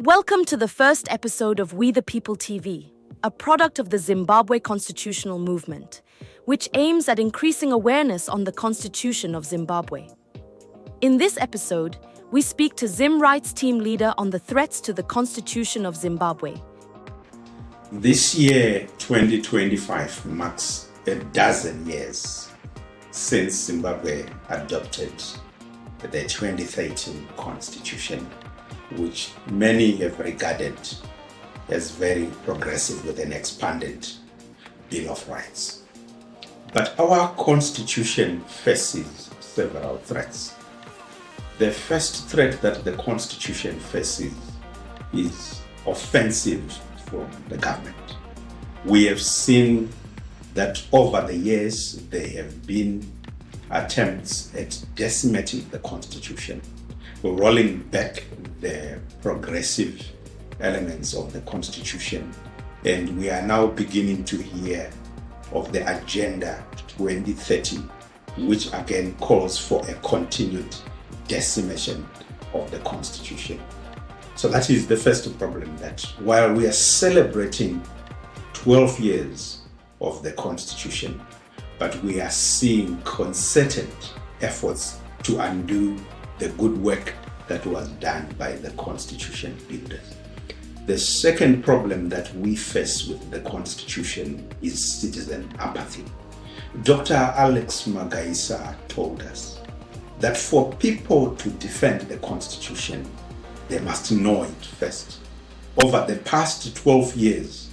Welcome to the first episode of We the People TV, a product of the Zimbabwe Constitutional Movement, which aims at increasing awareness on the Constitution of Zimbabwe. In this episode, we speak to ZimRights team leader on the threats to the Constitution of Zimbabwe. This year, 2025, marks a dozen years since Zimbabwe adopted the 2013 Constitution, which many have regarded as very progressive with an expanded Bill of Rights. But our Constitution faces several threats. The first threat that the Constitution faces is offensive from the government. We have seen that over the years there have been attempts at decimating the Constitution, rolling back the progressive elements of the Constitution, and we are now beginning to hear of the Agenda 2030, which again calls for a continued decimation of the Constitution. So that is the first problem, that while we are celebrating 12 years of the Constitution, but we are seeing concerted efforts to undo the good work that was done by the Constitution builders. The second problem that we face with the Constitution is citizen apathy. Dr. Alex Magaisa told us that for people to defend the Constitution, they must know it first. Over the past 12 years,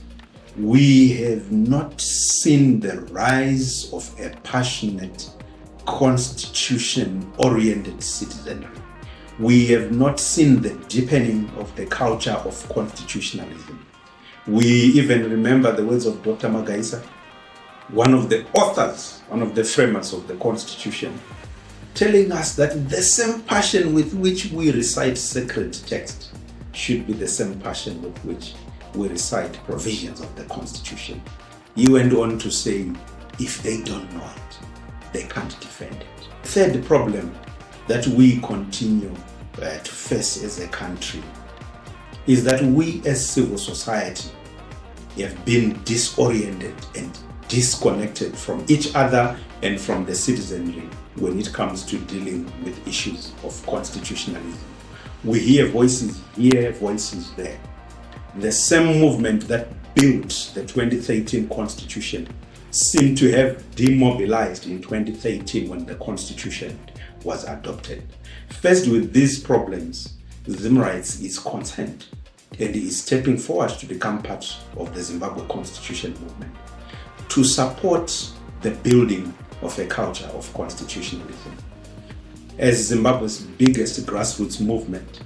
we have not seen the rise of a passionate, Constitution-oriented citizenry. We have not seen the deepening of the culture of constitutionalism. We even remember the words of Dr. Magaisa, one of the authors, one of the framers of the Constitution, telling us that the same passion with which we recite sacred text should be the same passion with which we recite provisions of the Constitution. He went on to say, if they don't know it, they can't defend it. Third problem that we continue to face as a country is that we as civil society have been disoriented and disconnected from each other and from the citizenry when it comes to dealing with issues of constitutionalism. We hear voices here, voices there. The same movement that built the 2013 Constitution seemed to have demobilized in 2013 when the Constitution was adopted. Faced with these problems, ZimRights is concerned and is stepping forward to become part of the Zimbabwe Constitutional Movement to support the building of a culture of constitutionalism. As Zimbabwe's biggest grassroots movement,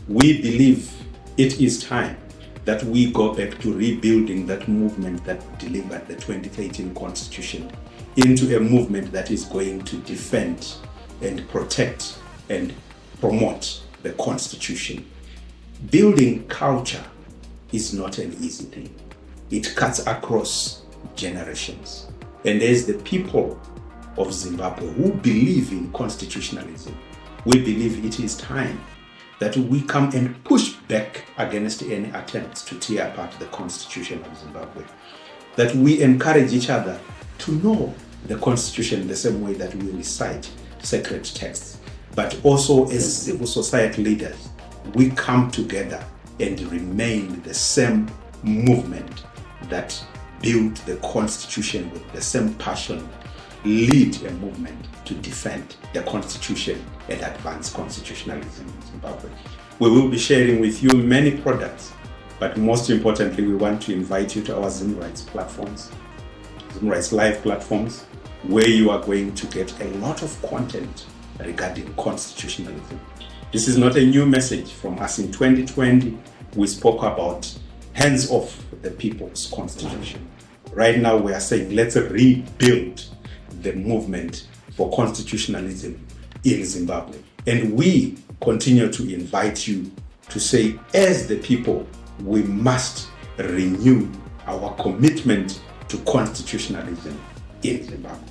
we believe it is time that we go back to rebuilding that movement that delivered the 2013 Constitution into a movement that is going to defend and protect and promote the Constitution. Building culture is not an easy thing. It cuts across generations. And as the people of Zimbabwe who believe in constitutionalism, we believe it is time that we come and push back against any attempts to tear apart the Constitution of Zimbabwe. That we encourage each other to know the Constitution the same way that we recite sacred texts. But also as civil society leaders, we come together and remain the same movement that built the Constitution with the same passion, lead a movement to defend the Constitution and advance constitutionalism in Zimbabwe. We will be sharing with you many products, but most importantly, we want to invite you to our ZimRights platforms, ZimRights live platforms, where you are going to get a lot of content regarding constitutionalism. This is not a new message from us. In 2020, we spoke about hands off the people's constitution. Right now, we are saying let's rebuild the movement for constitutionalism in Zimbabwe. And we continue to invite you to say, as the people, we must renew our commitment to constitutionalism in Zimbabwe.